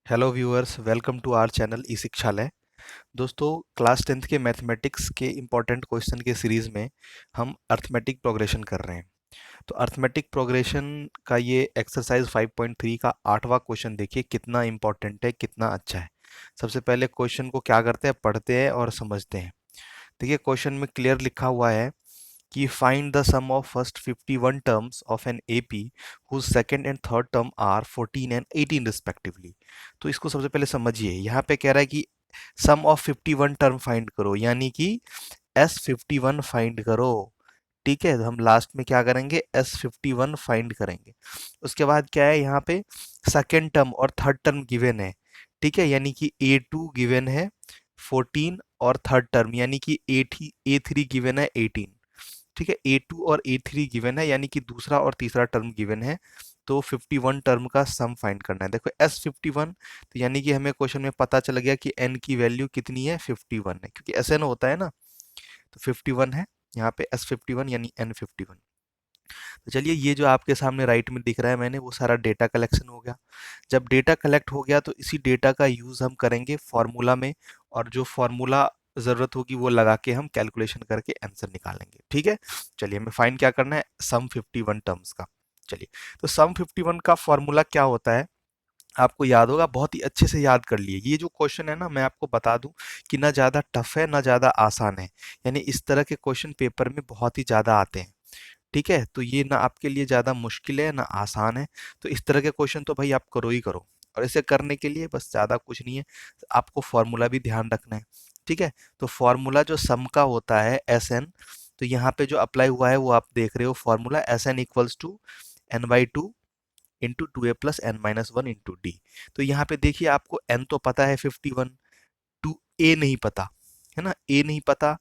Hello viewers, welcome to our channel E Shikshalaya. दोस्तों, class 10th के mathematics के important question के सीरीज़ में हम अर्थमेटिक प्रोग्रेशन कर रहे हैं। तो अर्थमेटिक प्रोग्रेशन का ये एक्सरसाइज 5.3 का 8वां क्वेश्चन देखिए कितना इम्पोर्टेंट है, कितना अच्छा है। सबसे पहले क्वेश्चन को क्या करते हैं, पढ़ते हैं और समझते हैं। देखिए क्वेश्चन में क्लियर लिखा हुआ है कि find the sum of first 51 terms of an AP whose second and third term are 14 and 18 respectively. तो इसको सबसे पहले समझिए। यहाँ पे कह रहा है कि सम ऑफ 51 टर्म फाइंड करो, यानी कि S51 फाइंड करो। ठीक है, तो हम लास्ट में क्या करेंगे, S51 फाइंड करेंगे। उसके बाद क्या है, यहाँ पे सेकेंड टर्म और थर्ड टर्म गिवन है। ठीक है, यानी कि A2 गिवन है 14 और थर्ड टर्म यानी कि A3 गिवन है 18। ठीक है, A2 और A3 गिवन है, यानी कि दूसरा और तीसरा टर्म गिवन है। तो 51 टर्म का सम फाइंड करना है। देखो S51, तो यानी कि हमें क्वेश्चन में पता चल गया कि n की वैल्यू कितनी है, 51 है, क्योंकि Sn होता है ना। तो 51 है यहाँ पे, S51 यानी N51। तो चलिए, ये जो आपके सामने राइट में दिख रहा है मैंने, वो सारा डेटा कलेक्शन हो गया। जब डेटा कलेक्ट हो गया तो इसी डेटा का यूज़ हम करेंगे फॉर्मूला में, और जो फॉर्मूला ज़रूरत होगी वो लगा के हम कैलकुलेशन करके आंसर निकालेंगे। ठीक है, चलिए हमें फाइंड क्या करना है, सम 51 टर्म्स का। चलिए, तो सम 51 का फॉर्मूला क्या होता है, आपको याद होगा, बहुत ही अच्छे से याद कर लिए। ये जो क्वेश्चन है ना, मैं आपको बता दूं कि ना ज़्यादा टफ है ना ज़्यादा आसान है। यानी इस तरह के क्वेश्चन पेपर में बहुत ही ज़्यादा आते हैं। ठीक है, तो ये ना आपके लिए ज़्यादा मुश्किल है ना आसान है। तो इस तरह के क्वेश्चन तो भाई आप करो ही करो। और इसे करने के लिए बस ज़्यादा कुछ नहीं है, आपको फॉर्मूला भी ध्यान रखना है। ठीक है, तो फॉर्मूला जो सम का होता है Sn, तो यहाँ पे जो अप्लाई हुआ है वो आप देख रहे हो, formula Sn equals to n/2 into 2a plus n minus one into d. तो यहाँ पे देखिए, आपको n तो पता है 51, टू a नहीं पता है ना, a नहीं पता,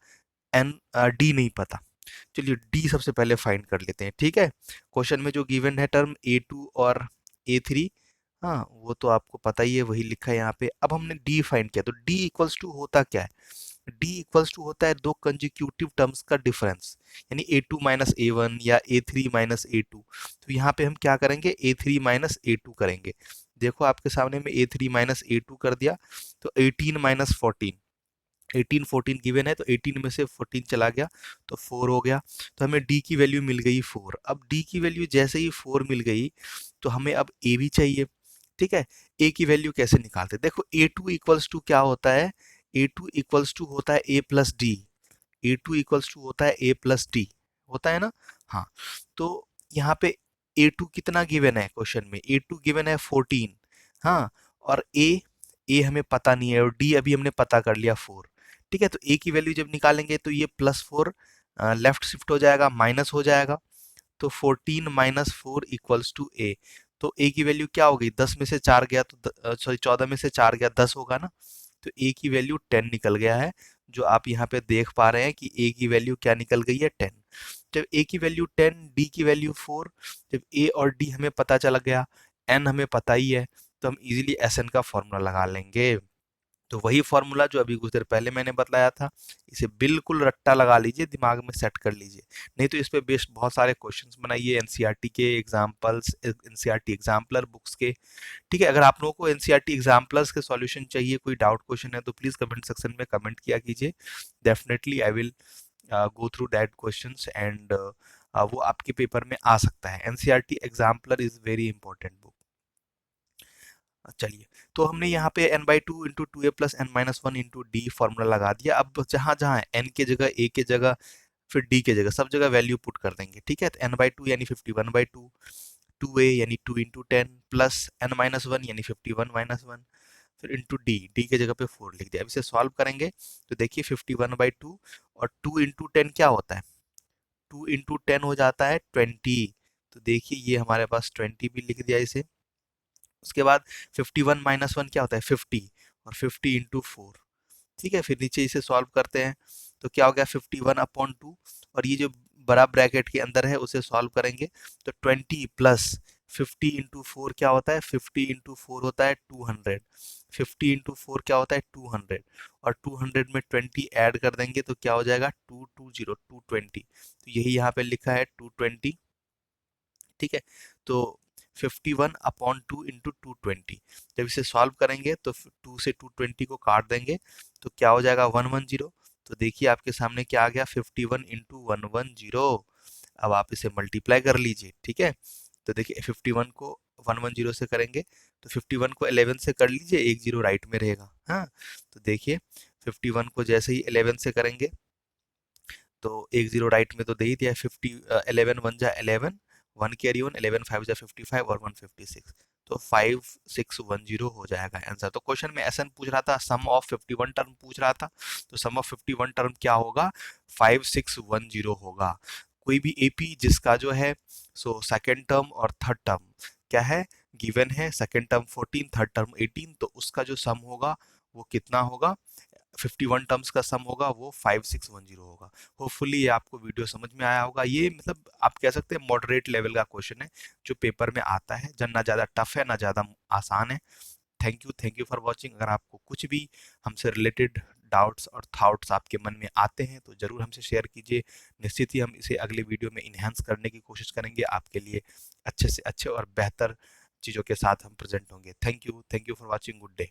n d नहीं पता। चलिए डी सबसे पहले फाइंड कर लेते हैं। ठीक है, क्वेश्चन में जो गिवन है टर्म A2 और A3, हाँ वो तो आपको पता ही है, वही लिखा है यहाँ पे। अब हमने डी फाइंड किया, तो डी इक्वल्स टू होता क्या है, डी इक्वल्स टू होता है दो कंजिक्यूटिव टर्म्स का डिफरेंस, यानी A2 माइनस A1 या A3 माइनस A2। तो यहाँ पे हम क्या करेंगे, A3 माइनस A2 करेंगे। देखो आपके सामने में A3 माइनस A2 कर दिया, तो 18 माइनस 14, 18 14 गिवन है, तो 18 में से 14 चला गया तो 4 हो गया। तो हमें डी की वैल्यू मिल गई 4। अब डी की वैल्यू जैसे ही 4 मिल गई, तो हमें अब ए भी चाहिए। ठीक है, ए की वैल्यू कैसे निकालते हैं, देखो A2 इक्वल्स टू क्या होता है, A2 इक्वल्स टू होता है A plus d. A2 equals to होता है A प्लस डी, होता है ना। हाँ, तो यहाँ पे A2 कितना गिवन है क्वेश्चन में, A2 गिवन है 14। हाँ, और ए हमें पता नहीं है, और डी अभी हमने पता कर लिया 4। ठीक है, तो ए की वैल्यू जब निकालेंगे तो ये +4 लेफ्ट शिफ्ट हो जाएगा, माइनस हो जाएगा। तो 14 माइनस 4 इक्वल्स टू ए। तो ए की वैल्यू क्या हो गई, 10 में से 4 गया तो सॉरी 14 में से 4 गया 10 होगा ना। तो ए की वैल्यू 10 निकल गया है, जो आप यहाँ पे देख पा रहे हैं कि ए की वैल्यू क्या निकल गई है, 10। जब ए की वैल्यू 10, डी की वैल्यू 4, जब ए और डी हमें पता चला गया, एन हमें पता ही है, तो हम इजीली एस एन का फॉर्मूला लगा लेंगे। तो वही फॉर्मूला जो अभी कुछ देर पहले मैंने बताया था, इसे बिल्कुल रट्टा लगा लीजिए, दिमाग में सेट कर लीजिए। नहीं तो इस पे बेस्ड बहुत सारे क्वेश्चंस बनाइए, एनसीईआरटी के एग्जांपल्स, एनसीईआरटी एग्जाम्पलर बुक्स के। ठीक है, अगर आप लोगों को एनसीईआरटी एग्जाम्पलर्स के सॉल्यूशन चाहिए, कोई डाउट क्वेश्चन है, तो प्लीज़ कमेंट सेक्शन में कमेंट किया कीजिए। Definitely I will go through that questions, and वो आपके पेपर में आ सकता है। NCERT exemplar is very important book. चलिए, तो हमने यहाँ पे n/2 into 2a plus n minus one into D formula लगा दिया। अब जहाँ जहाँ n के जगह, a के जगह, फिर d के जगह, सब जगह वैल्यू पुट कर देंगे। ठीक है, तो n/2 यानी 51/2, 2a यानी 2 into 10 plus n minus one यानी 51 माइनस वन, फिर इंटू डी के जगह पे 4 लिख दिया। अब इसे सॉल्व करेंगे तो देखिए 51/2 और 2 इंटू 10 क्या होता है, 2 इंटू 10 हो जाता है 20। तो देखिए ये हमारे पास 20 भी लिख दिया इसे। उसके बाद 51 माइनस वन क्या होता है, 50, और 50 इंटू 4। ठीक है, फिर नीचे इसे सॉल्व करते हैं तो क्या हो गया, 51/2, और ये जो बड़ा ब्रैकेट के अंदर है उसे सॉल्व करेंगे तो 20 प्लस 50 इंटू 4 क्या होता है, 50 इंटू 4 होता है 200, 50 इंटू 4 क्या होता है 200, और 200 में 20 ऐड कर देंगे तो क्या हो जाएगा, 220 220। तो यही यहाँ पे लिखा है 220। ठीक है, तो 51/2 × 220। जब इसे सॉल्व करेंगे तो 2 से 220 को काट देंगे तो क्या हो जाएगा 110। तो देखिए आपके सामने क्या आ गया 51 × 110। अब आप इसे मल्टीप्लाई कर लीजिए, ठीक है। तो देखिए 51 को 110 से करेंगे तो 51 को 11 से कर लीजिए, एक जीरो राइट में रहेगा। हाँ, तो देखिए 51 को जैसे ही 11 से करेंगे तो एक जीरो राइट में तो दे ही दिया। 11 वन कैरी वन, 11 5 जा 55 और 156। तो 5610 हो जाएगा आंसर। तो क्वेश्चन में ऐसा पूछ रहा था, सम ऑफ 51 टर्म पूछ रहा था, तो सम ऑफ 51 टर्म क्या होगा, 5610 होगा। कोई भी एपी जिसका जो है सो सेकेंड टर्म और थर्ड टर्म क्या है, गिवन है। सेकेंड टर्म 14, थर्ड टर्म 18, तो उसका जो सम होगा वो कितना होगा, 51 टर्म्स का सम होगा वो 5610 होगा। होपफुली ये आपको वीडियो समझ में आया होगा। ये मतलब आप कह सकते हैं मॉडरेट लेवल का क्वेश्चन है जो पेपर में आता है, जब ना ज़्यादा टफ है ना ज़्यादा आसान है। Thank you for watching. अगर आपको कुछ भी हमसे रिलेटेड डाउट्स और थॉट्स आपके मन में आते हैं तो ज़रूर हमसे शेयर कीजिए। निश्चित ही हम इसे अगले वीडियो में इन्हेंस करने की कोशिश करेंगे, आपके लिए अच्छे से अच्छे और बेहतर चीज़ों के साथ हम प्रेजेंट होंगे। Thank you for watching. Good day.